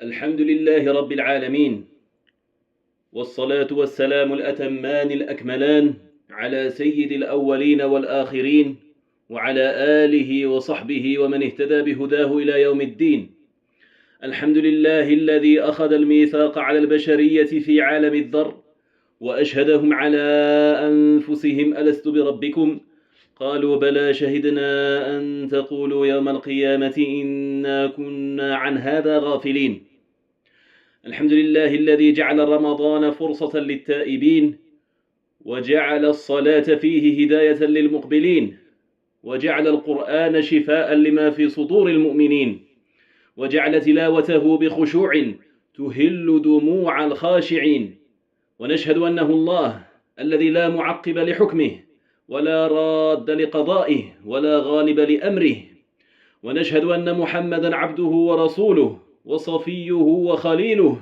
الحمد لله رب العالمين، والصلاة والسلام الأتمان الأكملان على سيد الأولين والآخرين، وعلى آله وصحبه ومن اهتدى بهداه إلى يوم الدين. الحمد لله الذي أخذ الميثاق على البشرية في عالم الذر، وأشهدهم على أنفسهم ألست بربكم؟ قالوا بلى شهدنا أن تقولوا يوم القيامة إنا كنا عن هذا غافلين. الحمد لله الذي جعل رمضان فرصة للتائبين، وجعل الصلاة فيه هداية للمقبلين، وجعل القرآن شفاء لما في صدور المؤمنين، وجعل تلاوته بخشوع تهل دموع الخاشعين. ونشهد أنه الله الذي لا معقب لحكمه ولا راد لقضائه ولا غالب لأمره. ونشهد أن محمدًا عبده ورسوله وصفيه وخليله،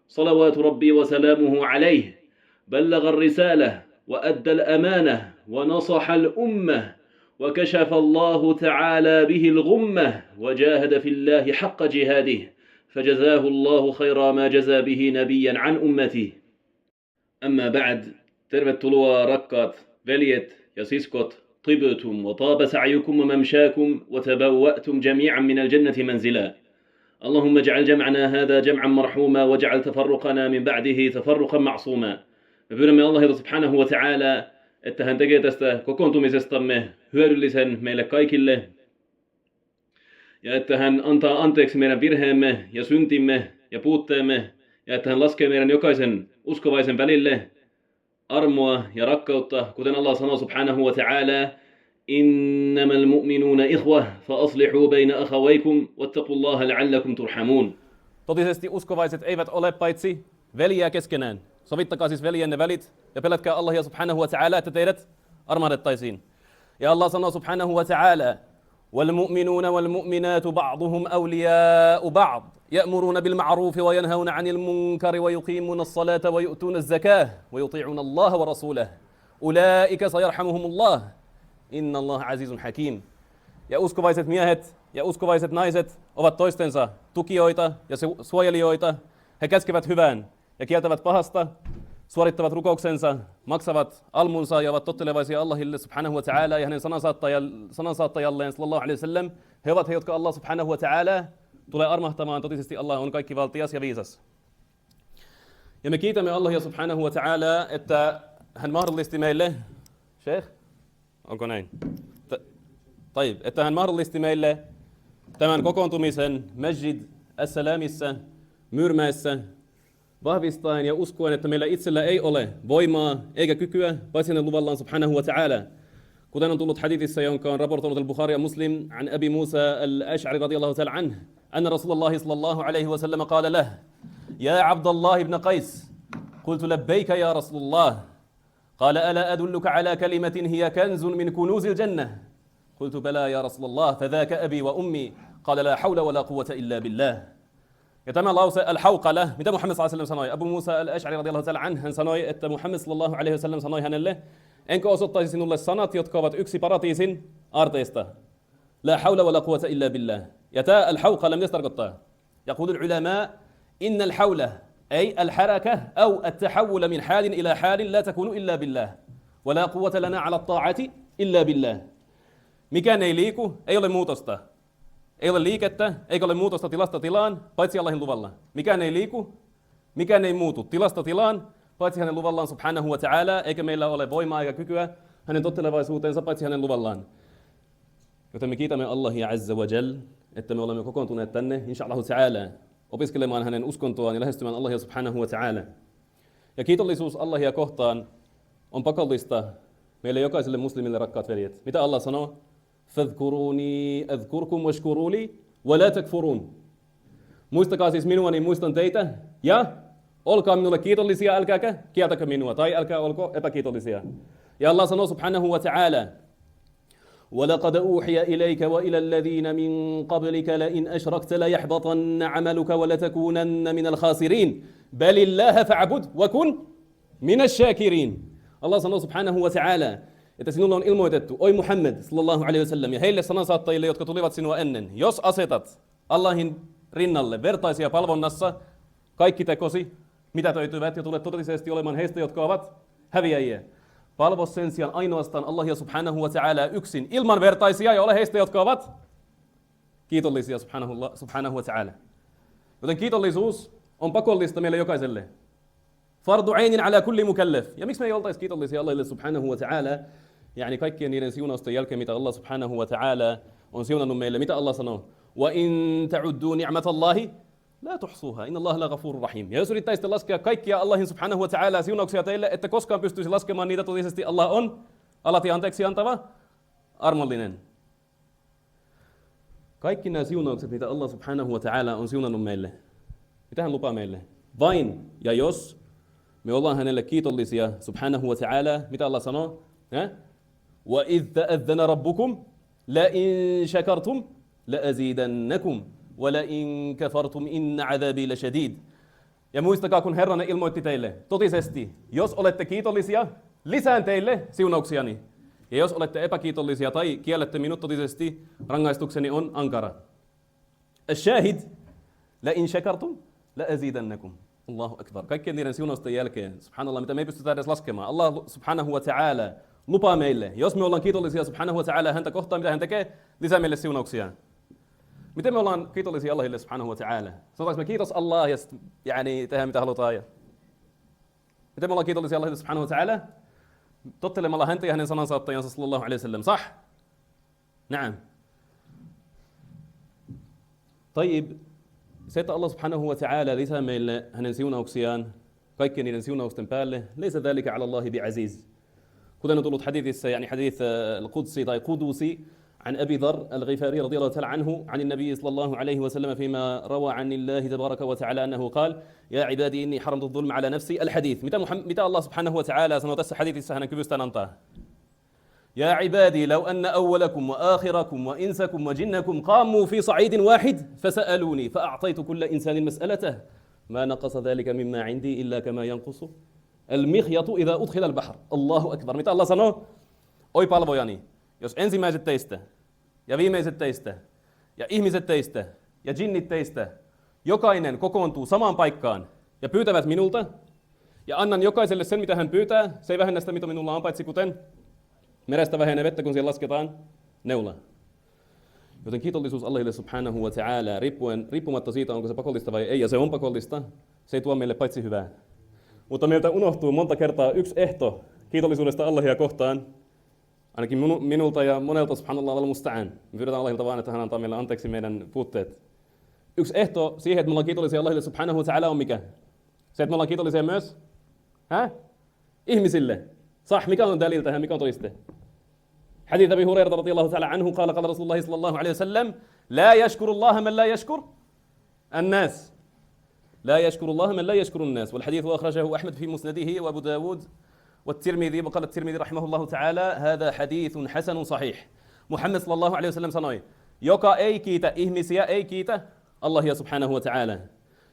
صلوات ربي وسلامه عليه. بلغ الرسالة وأدى الأمانة ونصح الأمة، وكشف الله تعالى به الغمة، وجاهد في الله حق جهاده، فجزاه الله خير ما جزى به نبيا عن أمته. أما بعد، tervetuloa rakkaat veljet ja siskot, طبتم وطاب سعيكم وممشاكم وتبوأتم جميعا من الجنة منزلا. اللهم اجعل جمعنا هذا جمعا مرحوما، واجعل تفرقنا من بعده تفرقا معصوما. Me pyydämme Allahilta subhanahu wa ta'ala, että hän tekee tästä kokoontumisestamme hyödyllisen meille kaikille, ja että hän antaa anteeksi meidän virheemme ja syntimme ja puutteemme, ja että hän laskee meidän jokaisen uskovaisen välille armoa ja rakkautta, kuten Allah sanoo subhanahu wa ta'ala: إنما المؤمنون إخوة فأصلحوا بين أخويكم واتقوا الله لعلكم ترحمون. Totisesti uskovaiset eivät ole paitsi veljiä keskenään. Sovittakaa siis veljenne välit ja pelätkää Allahia subhanahu wa ta'ala, että teidät armahdettaisiin. Ja Allah sanoo subhanahu wa ta'ala: والمؤمنون والمؤمنات بعضهم أولياء بعض يأمرون بالمعروف وينهون عن المنكر ويقيمون الصلاة ويؤتون الزكاة ويطيعون الله ورسوله أولئك سيرحمهم الله إن الله عزيز حكيم. Ja uskovaiset miehet ja uskovaiset naiset ovat toistensa tukijoita ja suojelijoita. He käskevät hyvään ja kieltävät pahasta, suorittavat rukouksensa, maksavat almunsa ja ovat tottelevaisia Allahille subhanahu wa ta'ala ja hänen sanansaattajalleen sallallahu alaihi wasallam. He ovat he, jotka Allah subhanahu wa ta'ala tulee armahtamaan. Totisesti Allah on kaikkivaltias ja viisas. Ja me kiitämme Allahia subhanahu wa ta'ala, että hän mahdollisti meille, Sheikh, onko näin? Että hän mahdollisti meille tämän kokoontumisen Masjid As-Salamissa, Myyrmäessä, vahvistaen ja uskoen, että meillä itsellä ei ole voimaa eikä kykyä, paitsi hänen luvallaan subhanahu wa ta'ala. Kuten on tullut hadithissa, jonka on raportoinut al-Bukhari ja Muslim, an Abi Musa al-Ash'ari radiyallahu ta'ala anhu, anna Rasulullah sallallahu alayhi wa sallam qala lahu: Ya Abdullah ibn Qais, qultu labbayka ya Rasulullah. قال ألا أدلك على كلمة هي كنز من كنوز الجنة؟ قلت بلى يا رسول الله فذاك أبي وأمي. قال لا حول ولا قوة إلا بالله. يتم lause al-hawqala, mitä Muhammad sallallahu alaihi wasallam sanoi. Abu Musa al-Ash'ari radiyallahu ta'ala anhu, hän sanoi, että Muhammad sallallahu alaihi wasallam sanoi hänelle: enkö osoittaisi sinulle sanat, jotka ovat yksi paratiisin aarteista? La hawla wala quwwata illa billah. Ja tämä al-hawqala mitä se tarkoittaa? يقول العلماء إن الحولة أي الحركة أو التحول من حال إلى حال لا تكون إلا بالله ولا قوة لنا على الطاعة إلا بالله. Mikään ei liiku, ei ole muutosta. Ei ole liikettä, eikä ole muutosta tilasta tilaan, paitsi Allahin luvalla. Mikään ei liiku, mikään ei muutu tilasta tilaan, paitsi hänen luvallaan subhanahu wa ta'ala, eikä meillä ole voimaa eikä kykyä hänen tottelevaisuuteensa, paitsi hänen luvallaan. Joten me kiitämme Allahia azza wa jal, että me olemme kokoontuneet tänne, insha'Allahu ta'ala, opiskelemaan hänen uskontoaan ja lähestymään Allahia subhanahu wa ta'ala. Ja kiitollisuus Allahia kohtaan on pakollista meille jokaiselle muslimille, rakkaat veljet. Mitä Allah sanoo? فاذكروني أذكركم واشكروا لي ولا تكفرون. Muistakaa siis minua, niin muistan teitä, ja olkaa minulle kiitollisia, älkääkä kieltäkö minua, tai älkää olko epäkiitollisia. Ja Allah sanoo subhanahu wa ta'ala: وَلَقَدْ أُوحِيَ إِلَيْكَ وَإِلَى الَّذِينَ مِنْ قَبْلِكَ لَئِنْ أَشْرَكْتَ لَيَحْبَطَنَّ عَمَلُكَ وَلَتَكُونَنَّ مِنَ الْخَاسِرِينَ بَلِ اللَّهَ فَاعْبُدْ وَكُنْ مِنَ الشَّاكِرِينَ. Allah sanoo subhanahu wa ta'ala, että sinulle on ilmoitettu, oi Muhammad sallallahu alaihi wasallam, ja heille sanansaattajille, jotka tulivat sinua ennen: jos asetat Allahin rinnalle vertaisia palvonnassa, kaikki tekosi, mitätöityvät ja tulet totisesti olemaan heistä, jotka ovat häviäjiä. Palvo sen sijaan ainoastaan Allahia subhanahu wa ta'ala yksin, ilman vertaisia, ja ole heistä, jotka ovat kiitollisia subhanahu wa ta'ala. Joten kiitollisuus on pakollista meille jokaiselle. Fardu ainin ala kulli mukallaf. Ja miksi me ei oltaisi kiitollisia Allahille subhanahu wa ta'ala? Yani kaikkien niiden siunausten jälkeen, mitä Allah subhanahu wa ta'ala on siunannut meille. Mitä Allah sanoo? Wa in ta'uddu ni'matallahi la tuhsuha. Inna Allah la ghafurur rahim. Ja jos yrittäisitte laskea kaikkia Allahin subhanahu wa ta'ala siunauksia teille, että koskaan pystyisi laskemaan niitä, totisesti Allah on alati anteeksi antava, armollinen. Kaikki nämä siunaukset, mitä Allah subhanahu wa ta'ala on siunannut meille, mitä hän lupaa meille? Vain ja jos me ollaan hänelle kiitollisia subhanahu wa ta'ala, mitä Allah sanoo? Wa idh ta'adhana rabbukum la in shakartum la azidannakum wa la in kafartum inna 'adhabi lashadid. Ja muistakaa, kun Herranne ilmoitti teille, totisesti, jos olette kiitollisia, lisään teille siunauksiani. Ja jos olette epäkiitollisia tai kiellette minut, totisesti rangaistukseni on ankara. Ash-shahid la in shakartum la azidannakum. Allahu akbar. Kaikkien niiden siunausten jälkeen, subhanallah, mitä me ei pystytä edes laskemaan. Allah subhanahu wa ta'ala lupaa meille, jos me ollaan kiitollisia subhanahu wa ta'ala häntä kohtaan, mitä hän tekee, lisää meille siunauksia. Miten me ollaan kiitollisia Allahille subhanahu wa ta'ala? Sanotaanko me kiitos Allah ja tehdään mitä halutaan? Miten me ollaan kiitollisia Allahille subhanahu wa ta'ala? Tottelemalla häntä ja hänen sanansaattajansa sallallahu alaihi wasallam. Sah? Naam. Taib. Se, että Allah subhanahu wa ta'ala lisää meille hänen siunauksiaan, kaikkien niiden siunausten päälle, leisa dhalika ala Allahi bi'aziz. Kuten on tullut hadithissa, yani hadith al-Qudsi tai Qudusi, عن أبي ذر الغفاري رضي الله تعالى عنه عن النبي صلى الله عليه وسلم فيما روى عن الله تبارك وتعالى أنه قال يا عبادي إني حرمت الظلم على نفسي الحديث متى الله سبحانه وتعالى سنوتس حديث السهنا كبستان أنت يا عبادي لو أن أولكم وآخركم وإنسكم وجنكم قاموا في صعيد واحد فسألوني فأعطيت كل إنسان مسألته ما نقص ذلك مما عندي إلا كما ينقص المخيط إذا أدخل البحر الله أكبر متى الله سنو أي palvojani jos ensimmäiset teistä ja viimeiset teistä ja ihmiset teistä ja djinnit teistä jokainen kokoontuu samaan paikkaan ja pyytävät minulta ja annan jokaiselle sen mitä hän pyytää, se ei vähennä sitä mitä minulla on, paitsi kuten merestä vähenee vettä kun siellä lasketaan neula. Joten kiitollisuus Allahille subhanahu wa ta'ala riippumatta siitä onko se pakollista vai ei, ja se on pakollista, se ei tuo meille paitsi hyvää. Mutta meiltä unohtuu monta kertaa yksi ehto kiitollisuudesta Allahia kohtaan. Ainakin minulta ja monelta subhanallah wal musta'an. Me pyydetään Allahilta vaan, että hän antaa meille anteeksi meidän puutteet. Yksi ehto siihen, että me ollaan kiitollisia Allahille subhanahu wa ta'ala on mikä? Se, että me ollaan kiitollisia myös ihmisille. Sah, mikä on dalil tähän, mikä on todiste? Hadith Abi Hurairah radiyallahu ta'ala anhu, qala Rasulullah sallallahu alayhi wa sallam, la yashkuru Allah man la yashkur an-nas. لا يشكر الله من لا يشكر الناس والحديث أخرجه أحمد في مسنده وأبو داود والترمذي وقال الترمذي رحمه الله تعالى هذا حديث حسن صحيح محمد صلى الله عليه وسلم sanoi joka ei kiitä ihmisiä ei kiitä Allahia subhanahu wa ta'ala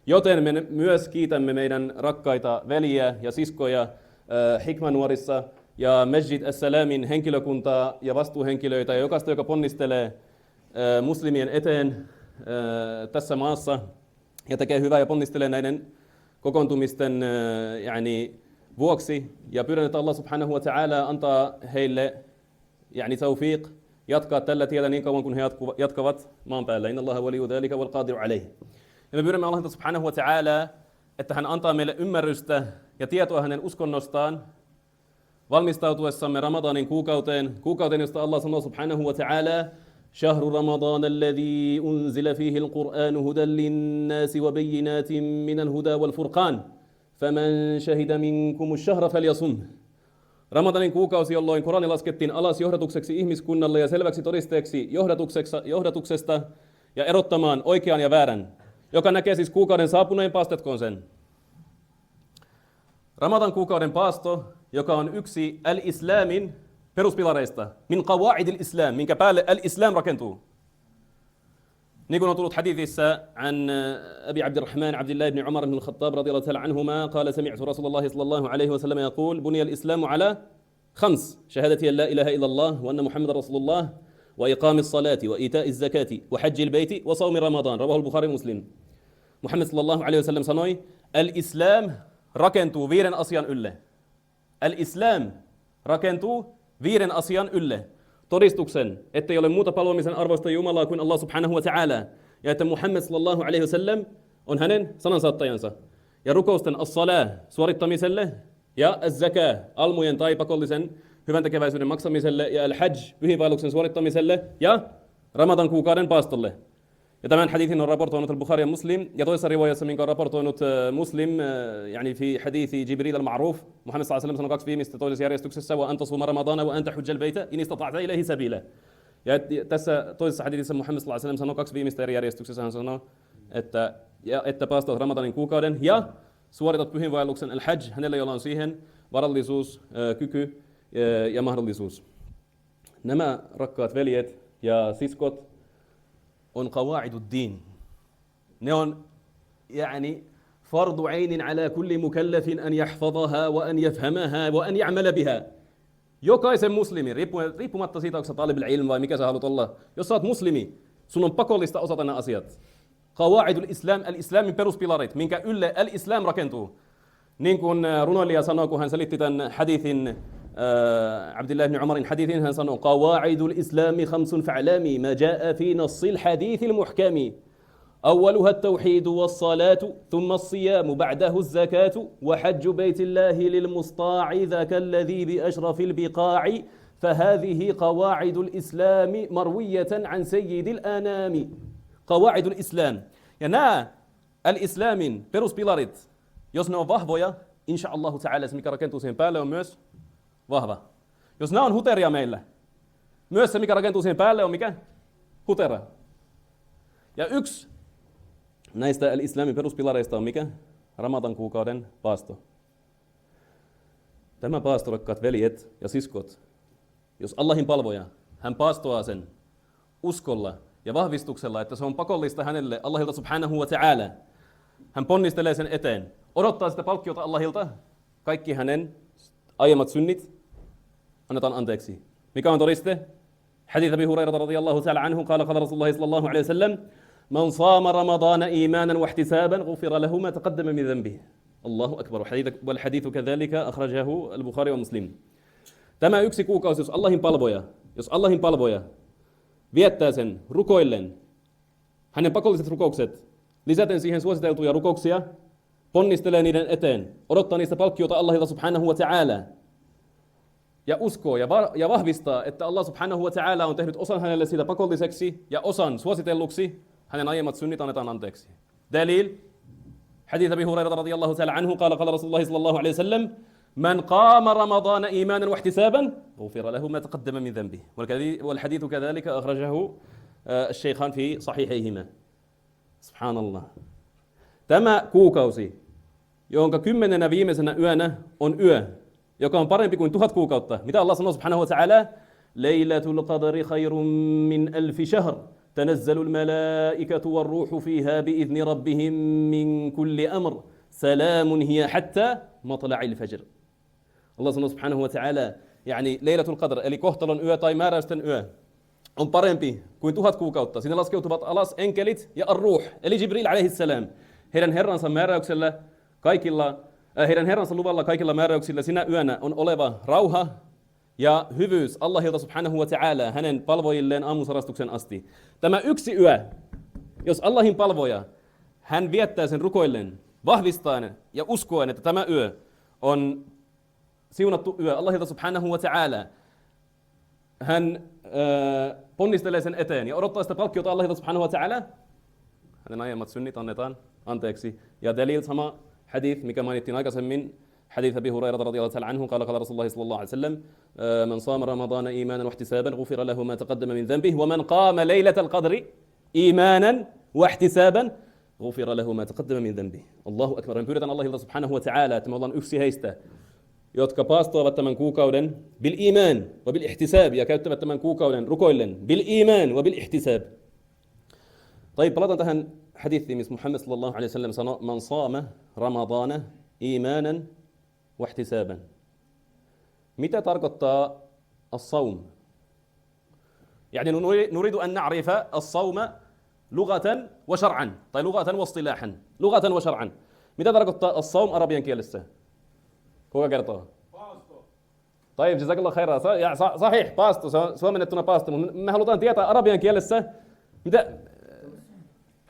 joten me myös kiitämme meidän rakkaita veljiä ja siskoja Hikmanuorissa ja Masjid as-Salamin henkilökuntaa ja vastuuhenkilöitä ja jokaista joka ponnistelee muslimien eteen tässä maassa ja tekee hyvää ja ponnistelee näiden kokoontumisten vuoksi. Ja pyydän, että Allah subhanahu wa ta'ala antaa heille tawfiq jatkaa tällä tiellä niin kauan kuin he jatkavat maan päällä. Inna Allaha waliyu dhalika wal qadiru alayh. Ja me pyydämme Allahilta subhanahu wa ta'ala, että hän antaa meille ymmärrystä ja tietoa hänen uskonnostaan valmistautuessamme Ramadanin kuukauteen, josta Allah sanoo subhanahu wa ta'ala شهر رمضان الذي أنزل فيه القرآن هدى للناس وبينات من الهدى والفرقان فمن شهد منكم الشهر فليصم Ramadanin kuukausi, jolloin Korani laskettiin alas johdatukseksi ihmiskunnalle ja selväksi todisteeksi johdatuksesta ja erottamaan oikean ja väärän. Joka näkee siis kuukauden saapuneen, paastetkoon sen. Ramadan kuukauden paasto, joka on yksi al-islamin peruspilareista, min qawaid al-islam, minkä päälle al-islam rakentuu. Niin kuin on tullut hadithissa an Abi Abdirrahman Abdullah ibn Umar ibn al-Khattab radiyallahu ta'ala anhuma, qala sami'tu Rasulullah sallallahu alayhi wa sallam yaqul, buniya al-islamu ala khams, shahadati an la ilaha illa Allah wa anna Muhammadan Rasulullah, وإقام الصلاة وإيتاء الزكاة وحج البيت وصوم رمضان. رواه البخاري ومسلم. Muhammad sallallahu alaihi wasallam sanoi, al-islam rakentuu 5 asian ylle. Al-islam rakentuu 5 asian ylle. Todistuksen, ettei ole muuta palvomisen arvoista Jumalaa kuin Allah subhanahu wa ta'ala, ja että Muhammad sallallahu alaihi wasallam on hänen sanansaattajansa. Ja rukousten as-salah suorittamiselle ja az-zakah almujen tai pakollisen hyväntekeväisyyden maksamiselle ja al-hajj pyhiinvaelluksen suorittamiselle ja Ramadan kuukauden paastolle. Ja tämän hadithin on raportoinut al-Bukhari ja Muslim, ja toisessa riwayassa, minkä on raportoinut Muslim, yani fi hadithi Jibril al-Ma'ruf, Muhammad sallallahu alaihi wasallam sanoi 2 viimeistä toisessa järjestyksessä, wa anta suma ramadana wa anta hujja al-bayta in istata'ta ilayhi sabila. Ja tässä toisessa hadithissa Muhammad sallallahu alaihi wasallam sanoi 2 viimeistä eri järjestyksessä, hän sanoi, että paastot Ramadanin kuukauden ja suoritat pyhiinvaelluksen al-hajj, hänellä jolla on siihen varallisuus, kyky ja mahdollisuus. Nämä rakkaat veljet ja siskot on qawaa'iduddin. Ne on yani fardu ainin ala kulli mukallafin an yahfadhaha wa an yafhamaha wa an ya'mala biha. Jokaisen muslimin, riippumatta siitä, onko sä talibul ilm vai mikä sä haluat olla, jos sä oot muslimi, sun on pakollista osata nämä asiat. Qawaa'idul islam, al-islamin peruspilarit, minkä ylle al-islam rakentuu. Niin kuin runoilija sanoi, kun hän selitti tämän hadithin, عبد الله بن عمر حديث هنسنو قواعد الإسلام 5 فاعلمي ما جاء في نص الحديث المحكم أولها التوحيد والصلاة ثم الصيام بعده الزكاة وحج بيت الله للمستطاع ذاك الذي بأشرف البقاع فهذه قواعد الإسلام مروية عن سيد الأنام. قواعد الإسلام ينا الإسلام بيروس بيلاريت يسنو vahvoja insha Allah ta'ala, se mikä rakentuu siihen päälle on myös vahva. Jos nämä on huteria meillä, myös se mikä rakentuu siihen päälle on mikä? Hutera. Ja yksi näistä islamin peruspilareista on mikä? Ramadan kuukauden paasto. Tämä paasto, rakkaat veljet ja siskot, jos Allahin palvoja, hän paastoaa sen uskolla ja vahvistuksella, että se on pakollista hänelle Allahilta subhanahu wa ta'ala. Hän ponnistelee sen eteen, odottaa sitä palkkiota Allahilta, kaikki hänen aiemmat synnit annetaan anteeksi. Mikä on todiste? Hadith Abi Hurairah radiyallahu ta'ala anhu, qala Rasulullah sallallahu alayhi wasallam, man saama ramadana imanan wa ihtisaban ghufira lahu ma taqaddama min dhanbihi. Allahu akbar. Wal hadithu kadhalika akhrajahu al-Bukhari wa Muslim. Tämä yksi kuukausi, jos Allahin palvoja viettää sen rukoillen, hänen pakolliset rukoukset, lisäten siihen suositeltuja rukouksia, ponnistelee niiden eteen, odottaa niistä palkkiota Allahilta subhanahu wa ta'ala, ja uskoo ja vahvistaa, että Allah subhanahu wa ta'ala on tehnyt osan hänelle siitä pakolliseksi ja osan suositelluksi, hänen aiemmat synnit annetaan anteeksi. Dalil, hadith Abi Hurairah radiyallahu ta'ala anhu, qala Rasulullah sallallahu alayhi wasallam, man qaama ramadana imanan wa ihtisaban, ghufira lahu ma taqaddama min dhanbihi. Wal hadithu kadhalika akhrajahu al-shaykhan fi sahihayhima. Subhanallah. Tämä kuukausi, jonka 10 viimeisenä yönä on yö, joka on parempi kuin 1000 kuukautta. Mitä Allah sanoo subhanahu wa ta'ala? Laylatul qadri khayrun min alfi shahr. Tanazzalu al-malaikatu war-ruhu fiha bi'idhni rabbihim min kulli amr. Salamun hiya hatta matla'il fajr. Allah sanoo subhanahu wa ta'ala, yani Laylatul qadr, eli kohtalon yö tai määräysten yö, on parempi kuin 1000 kuukautta. Sinne laskeutuvat alas enkelit ja ar-ruh, eli Jibril alayhi salam. Heidän herransa määräyksellä heidän herransa luvalla kaikilla määräyksillä sinä yönä on oleva rauha ja hyvyys Allahilta subhanahu wa ta'ala hänen palvojilleen aamusarastuksen asti. Tämä yksi yö, jos Allahin palvoja, hän viettää sen rukoillen, vahvistaen ja uskoen, että tämä yö on siunattu yö Allahilta subhanahu wa ta'ala, hän ponnistelee sen eteen ja odottaa sitä palkkiota Allahilta subhanahu wa ta'ala, hänen aiemmat synnit annetaan anteeksi. Ja dalil sama hadith, mikä mainittiin aikaisemmin, hadith Abi Hurairah radiyallahu ta'ala anhu, qala Rasulullah sallallahu alayhi wasallam, man saama ramadana imanan wa ihtisaban ghufira lahu ma taqaddama min dhanbihi wa man qaama laylatal qadri imanan wa ihtisaban ghufira lahu ma taqaddama min dhanbihi. Allahu akbar. Me pyydetään Allahilta subhanahu wa ta'ala, että me ollaan yksi heistä, jotka paastoavat tämän kuukauden bil iman wa bil ihtisab, ja käyttävät tämän kuukauden rukoillen bil iman wa bil ihtisab. طيب, palataan tähän hadithiin, missä Muhammad sallallahu alaihi wasallam sanoi, man saama ramadana imanan wa ihtisaban. Mitä tarkoittaa as-saum? يعني نريد أن نعرف الصوم لغة وشرعا. طيب لغة واصطلاحا. لغة وشرعا. متى tarkoittaa الصوم arabian kielessä? Kuka kertoo? طيب جزاك الله خيرا. صحيح paasto, se on suomennettuna paasto, mutta me halutaan tietää arabian kielessä mitä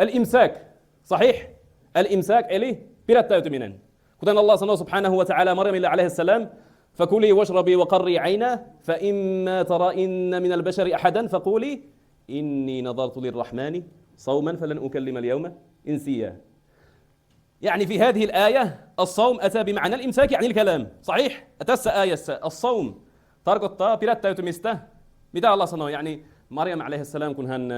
الإمساك. صحيح الإمساك eli pidättäytyminen. Kuten Allah sanoo subhanahu wa ta'ala Maryamille alayhi salam, فكلي واشربي وقري عينا فإما ترين من البشر أحدا فقولي إني نظرت للرحمن صوما فلن أكلم اليوم إنسيا. يعني في هذه الآية الصوم أتى بمعنى الإمساك يعني الكلام. صحيح أتس آية الصوم tarkoittaa pidättäytymistä. Mitä Allah sanoo? Yani Maryam alayhi salam kun hän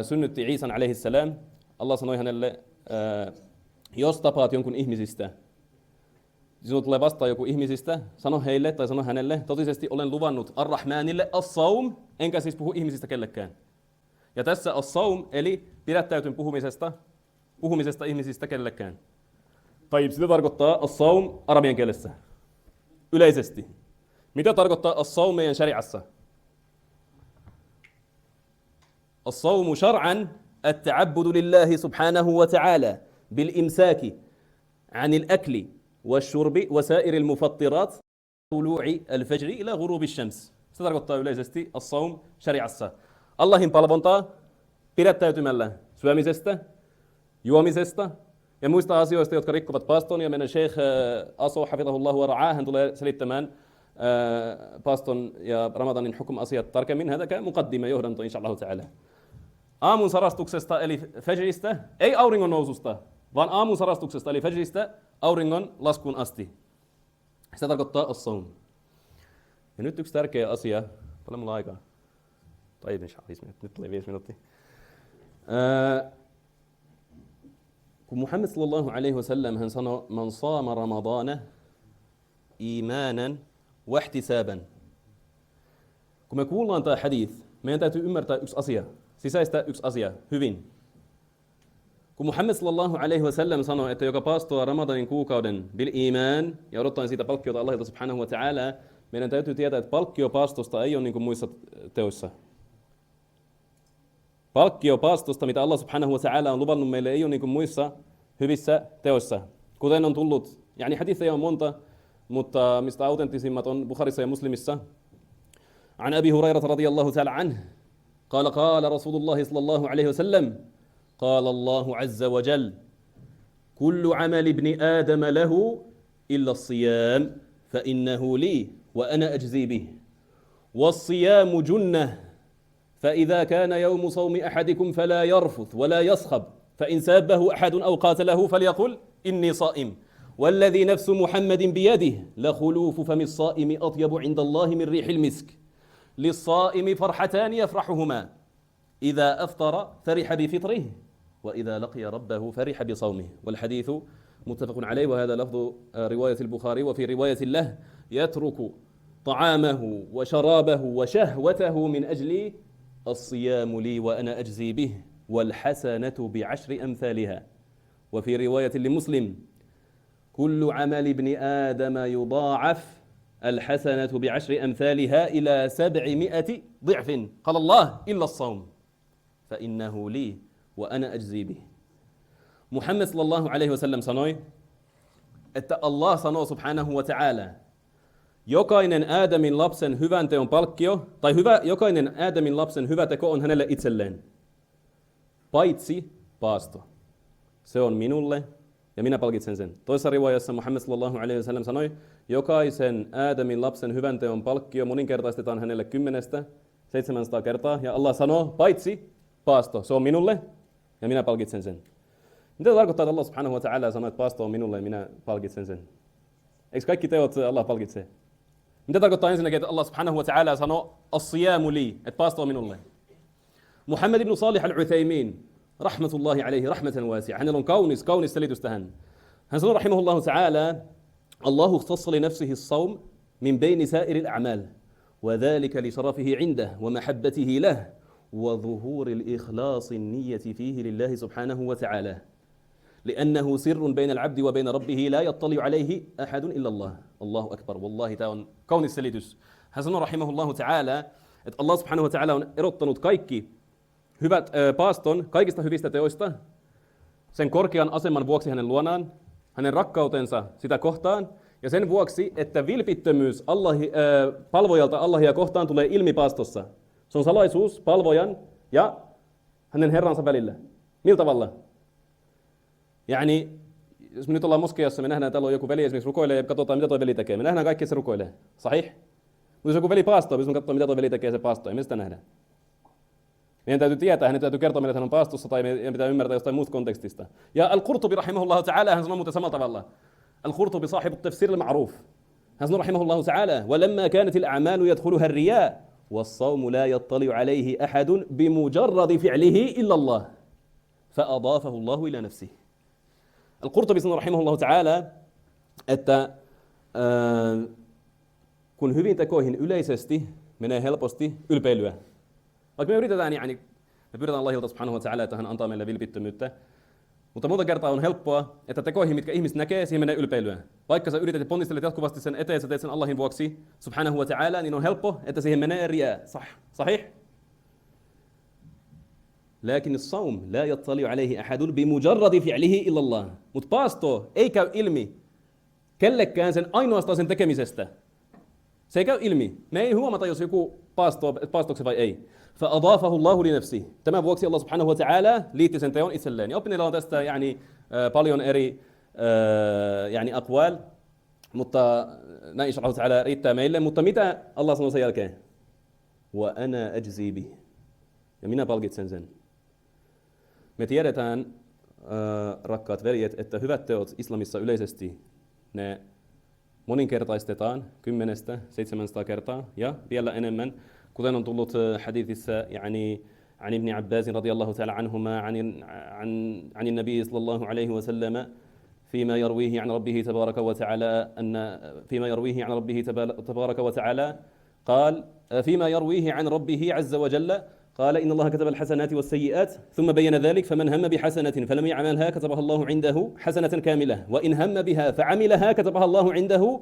synnytti Iisan alayhi salam, Allah sanoi hänelle, jos tapaat jonkun ihmisistä, sinut tulee vastaan joku ihmisistä, sano heille tai sano hänelle, totisesti olen luvannut Ar-Rahmanille as-saum, enkä siis puhu ihmisistä kellekään. Ja tässä as-saum eli pidättäytyn puhumisesta ihmisistä kellekään. Tai sitä tarkoittaa as-saum arabian kielessä. Yleisesti. Mitä tarkoittaa as-saum meidän shari'assa? As-saumu shar'an at-ta'abbudu lillahi subhanahu wa ta'ala bil-imsaki 'anil akli والشرب وسائر المفطرات طلوع الفجر إلى غروب الشمس. Se tarkoittaa yleisesti as-saum shari'assa. Allahin palvontaa pidättäytymällä syömisestä, juomisesta ja muista asioista, jotka rikkovat paaston. Ja meidän Sheikh Aso, hafidhahullahu wa ra'ah, hän tulee selittämään paaston ja Ramadanin hukum-asiat tarkemmin. Hän tekee muqaddima johdanto, inshallah ta'ala. Aamun sarastuksesta eli fajrista, ei auringon noususta, vaan aamun sarastuksesta eli fajrista auringon laskuun asti. Se tarkoittaa as-saum. Ja nyt yksi tärkeä asia. Paljon mulla aikaa? Tai nyt tuli 5 minuuttia. Kun Muhammad sallallahu alaihi wasallam hän sanoi, man saama ramadana imanan wa ihtisaban. Kun me kuullaan tämä hadith, meidän täytyy ymmärtää yksi asia, sisäistää yksi asia hyvin. Kun Muhammad sallallahu alaihi wasallam sanoi, että joka paastoa Ramadanin kuukauden bil iman ja odottaen siitä palkkiota Allahilta subhanahu wa ta'ala, meidän täytyy tietää, että palkkio paastosta ei ole niin kuin muissa teoissa. Palkkio paastosta, mitä Allah subhanahu wa ta'ala on luvannut meille, ei ole niin kuin muissa hyvissä teoissa. Kuten on tullut, yani hadithejä on monta, mutta mistä autenttisimmat on Bukharissa ja Muslimissa. An Abi Hurairata radiyallahu ta'ala anhu, قال رسول الله صلى الله عليه وسلم قال الله عز وجل كل عمل ابن آدم له إلا الصيام فإنه لي وأنا أجزي به والصيام جنة فإذا كان يوم صوم أحدكم فلا يرفث ولا يصخب فإن سابه أحد أو قاتله فليقل إني صائم والذي نفس محمد بيده لخلوف فم الصائم أطيب عند الله من ريح المسك للصائم فرحتان يفرحهما إذا أفطر فرح بفطره وإذا لقي ربه فرح بصومه. والحديث متفق عليه وهذا لفظ رواية البخاري. وفي رواية له يترك طعامه وشرابه وشهوته من أجل الصيام لي وأنا أجزي به والحسنة بعشر أمثالها. وفي رواية لمسلم كل عمل ابن آدم يضاعف الحسنة بعشر أمثالها إلى 700 ضعف قال الله إلا الصوم فإنه لي وأنا أجزي به. Muhammad sallallahu alaihi wasallam sanoi, että Allah sanoo subhanahu wa ta'ala, jokainen Aadamin lapsen hyvän teon palkkio, tai jokainen Aadamin lapsen hyvä teko on hänelle itselleen, paitsi paasto. Se on minulle ja minä palkitsen sen. Toisessa riwayassa Muhammad sallallahu alaihi wasallam sanoi, jokaisen Aadamin lapsen hyvän teon palkkio moninkertaistetaan hänelle 700 kertaa, ja Allah sanoo, paitsi paasto, se on minulle ja minä palkitsen sen. Mitä tarkoittaa, että Allah subhanahu wa ta'ala sanoo, että paasto on minulle ja minä palkitsen sen? Eikö kaikki teot Allah palkitsee? Mitä tarkoittaa ensinnäkin, että Allah subhanahu wa ta'ala sanoo, as-siyamu li, että paasto on minulle? Muhammad ibn Salih al-Uthaymin, rahmatullahi alayhi, rahmatan wasi'a. Hänellä on kaunis selitys tähän. Hän sanoo rahimahullahu ta'ala, Allahu ikhtassa li nafsihi as-sawm min bayni sa'iri al-a'mal, wa dhalika li sharafihi 'indah wa mahabbatihi lahu wa dhuhuri al-ikhlas an-niyyati fihi lillahi subhanahu wa ta'ala. لأنه سر بين العبد وبين ربه لا يطلع عليه أحد إلا الله. الله أكبر. والله تاون كون السليدس. حسن رحمه الله تعالى että Allah subhanahu wa ta'ala on erottanut kaikki hyvät paaston kaikista hyvistä teoista sen korkean aseman vuoksi hänen luonaan, hänen rakkautensa sitä kohtaan, ja sen vuoksi, että vilpittömyys palvojalta Allahia kohtaan tulee ilmi paastossa. Se on salaisuus palvojan ja hänen herransa välillä. Millä tavalla? Yani, jos me nyt ollaan moskeijassa, me nähdään, täällä on joku veli esimerkiksi rukoilee ja katsotaan, mitä tuo veli tekee. Me nähdään kaikki, että se rukoilee. Sahih? Mutta jos joku veli paastoo, me katsotaan, mitä tuo veli tekee, se paastoo. Ei me sitä nähdä. Meidän täytyy tietää, hänen täytyy kertoa meille, että hän on paastossa, tai meidän pitää ymmärtää jostain muusta kontekstista. Ja Al-Qurtubi rahimahullahu ta'ala, hän sanoo muuten samalla tavalla. Al-Qurtubi sahib at-tafsir al-ma'ruf. Hän sanoo rahimahullahu ta'ala, وَلَمَّا كَانَتِ الْأَعْمَالُ يَدْخُلُهَا الرِّيَاءُ وَالصَّوْمُ لَا يَطَّلِعُ عَلَيْهِ أَحَدٌ بِمُجَرَّدِ فِعْلِهِ إِلَّا اللَّهُ فَأَضَافَهُ اللَّهُ إِلَى نَفْسِهِ. Al-Qurtubi sanoo rahimahullahu ta'ala, että kun hyvin tekoihin yleisesti menee helposti ylpeilyä. Vaikka me yritetään, me pyydetään Allahilta subhanahu wa ta'ala, että hän antaa meille vilpittömyyttä, mutta monta kertaa on helppoa, että tekoihin, mitkä ihmiset näkee, siihen menee ylpeilyä. Vaikka sä yrität ja ponnistelet jatkuvasti sen eteen, sä teet sen Allahin vuoksi subhanahu wa ta'ala, niin on helppo, että siihen menee riyaa. Sahih? Lakin as-sawm la yattali'u alayhi ahadun bimujarradi fi'lihi illa Allah. Mut paasto ei käy ilmi kellekään sen ainoastaan sen tekemisestä. Se ei käy ilmi. Me ei huomata, jos joku paastokse vai ei. فَأَضَافَهُ اللَّهُ لِنَفْسِهِ. Tämän vuoksi Allah subhanahu wa ta'ala liitti sen teon itselleen. Ja oppineilla on tästä paljon eri aqwal, mutta näin inshallah ta'ala riittää meille. Mutta mitä Allah sanoo sen jälkeen? وَأَنَا أَجْزِي بِهِ. Ja minä palkitsen sen. Me tiedetään, rakkaat veljet, että hyvät teot islamissa yleisesti ne moninkertaistetaan 10-700 kertaa ja vielä enemmän. Kuten on tullut hadithissa عن ابن عباس رضي الله تعالى عنهما عن النبي صلى الله عليه وسلم فيما يرويه عن ربه تبارك وتعالى قال فيما يرويه عن ربه عز وجل قال إن الله كتب الحسنات والسيئات ثم بين ذلك فمن هم بحسنة فلم يعملها كتبها الله عنده حسنة كاملة وإن هم بها فعملها كتبها الله عنده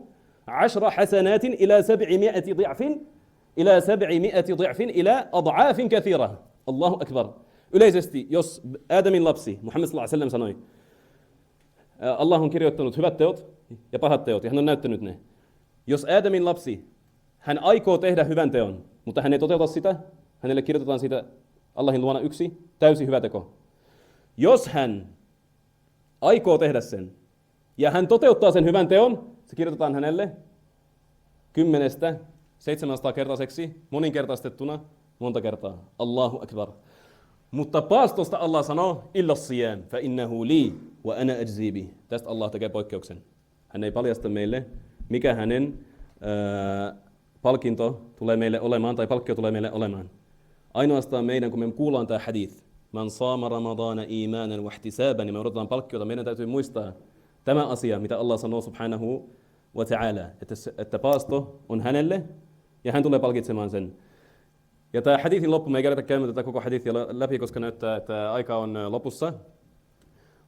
10 حسنات إلى 700 ضعف إلى أضعاف كثيرة. Allahu akbar. Yleisesti, jos Aadamin lapsi, Muhammad sallallahu alaihi wasallam sanoi, Allah on kirjoittanut hyvät teot ja pahat teot, ja hän on näyttänyt ne. Jos Aadamin lapsi, hän aikoo tehdä hyvän teon, mutta hän ei toteuta sitä, hänelle kirjoitetaan siitä Allahin luona yksi täysi hyvä teko. Jos hän aikoo tehdä sen, ja hän toteuttaa sen hyvän teon, se kirjoitetaan hänelle 10-700-kertaiseksi, moninkertaistettuna monta kertaa. Allahu akbar. Mutta paastosta Allah sanoo, illa siyam, fa innahu li, wa ana ajzi bih. Tästä Allah tekee poikkeuksen. Hän ei paljasta meille, mikä hänen palkinto tulee meille olemaan, tai palkkio tulee meille olemaan. Ainoastaan meidän, kun me kuullaan tämä hadith, man saama ramadana imanan wa ihtisaban, niin me odotetaan palkkiota, meidän täytyy muistaa tämä asia, mitä Allah sanoo subhanahu wa ta'ala, että paasto on hänelle, ja hän tulee palkitsemaan sen. Ja tämä hadithin loppu, me ei käydä käymään tätä koko hadithia läpi, koska näyttää, että aika on lopussa.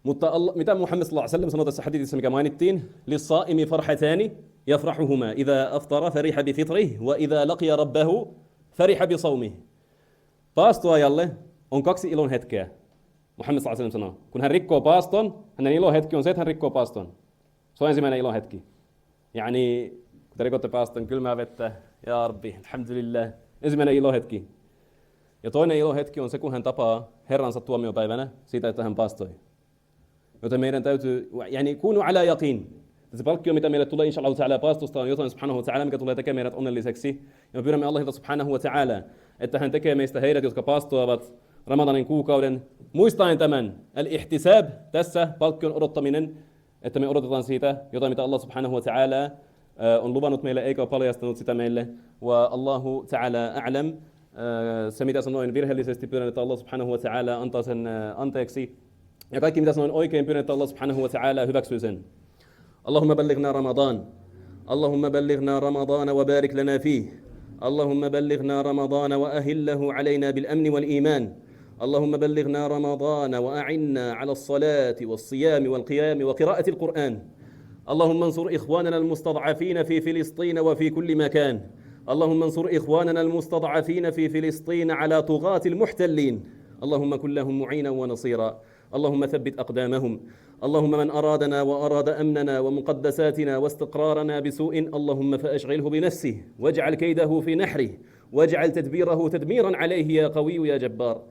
Mutta mitä Muhammad sallallahu alaihi wasallam sanoo tässä hadithissa, mikä mainittiin? Lis-saa'imi farhatani yafrahuhuma idha aftara fariha bi fitrihi wa idha laqiya rabbahu fariha bi sawmihi. Paastoajalle on 2 ilon hetkeä. Muhammad sallallahu alaihi wasallam sanoo, kun hän rikkoo paaston, hänen ilon hetki on se, että hän rikkoo paaston. Se on ensimmäinen ilon hetki. Yani, kun te rikotte paaston kylmää vettä, ja rabbi, alhamdulillah. Ensimmäinen ilohetki. Ja toinen ilohetki on se, kun hän tapaa herransa tuomiopäivänä siitä, että hän paastoi. Joten meidän täytyy, kunu ala yaqin. Se palkkio, mitä meille tulee inshallah ta'ala paastosta, on jotain subhanahu wa ta'ala, mikä tulee tekemään meidät onnelliseksi. Ja me pyydämme Allahilta subhanahu wa ta'ala, että hän tekee meistä heidät, jotka paastoavat Ramadanin kuukauden. Muistaen tämän, al-ihtisab, tässä palkkion odottaminen, että me odotetaan siitä jotain, mitä Allah subhanahu wa ta'ala on luvannut meille, eikä ole paljastanut sitä meille. Wa Allahu ta'ala a'lam. Se, mitä sanoin virheellisesti, pyydän, että Allah subhanahu wa ta'ala antaa sen anteeksi. Ja kaikki, mitä sanoin oikein, pyydän, että Allah subhanahu wa ta'ala hyväksyy sen. Allahumma ballighna Ramadan. Allahumma ballighna Ramadan wa barik lana fihi. Allahumma ballighna Ramadan wa ahillahu alayna bil amni wal iman. اللهم بلغنا رمضان وأعنا على الصلاة والصيام والقيام وقراءة القرآن. اللهم انصر إخواننا المستضعفين في فلسطين وفي كل مكان. اللهم انصر إخواننا المستضعفين في فلسطين على طغاة المحتلين، اللهم كن لهم معينا ونصيرا، اللهم ثبت أقدامهم. اللهم من أرادنا وأراد أمننا ومقدساتنا واستقرارنا بسوء، اللهم فأشغله بنفسه واجعل كيده في نحره واجعل تدبيره تدميرا عليه يا قوي يا جبار.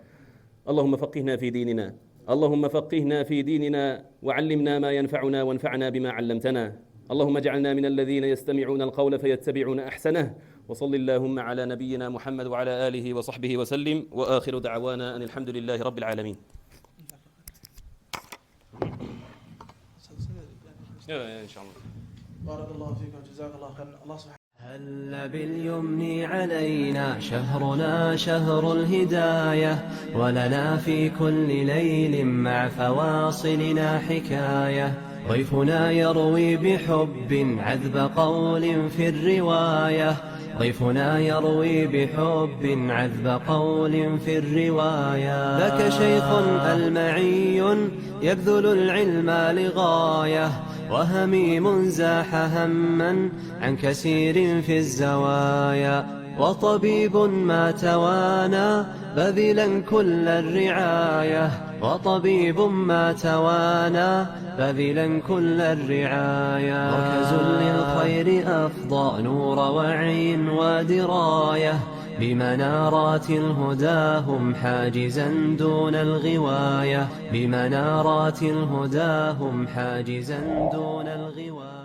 اللهم فقهنا في ديننا، اللهم فقهنا في ديننا وعلمنا ما ينفعنا وانفعنا بما علمتنا. اللهم اجعلنا من الذين يستمعون القول فيتبعون أحسنه. وصل اللهم على نبينا محمد وعلى آله وصحبه وسلم، وآخر دعوانا أن الحمد لله رب العالمين. إن شاء الله. بارك الله فيك وجزاك الله خيرا. الله سبحانه هل باليمن علينا شهرنا شهر الهداية، ولنا في كل ليل مع فواصلنا حكاية. ضيفنا يروي بحب عذب قول في الرواية، ضيفنا يروي بحب عذب قول في الرواية. ذاك شيخ ألمعي يبذل العلم لغاية، وهميم زاح هما عن كثير في الزوايا. وطبيب ما توانى بذلا كل الرعاية، وطبيب ما توانى بذلا كل الرعاية. مركز للخير أفضى نور وعي ودراية، بمنارات الهدى هم حاجزا دون الغواية، بمنارات الهدى هم حاجزا دون الغواية.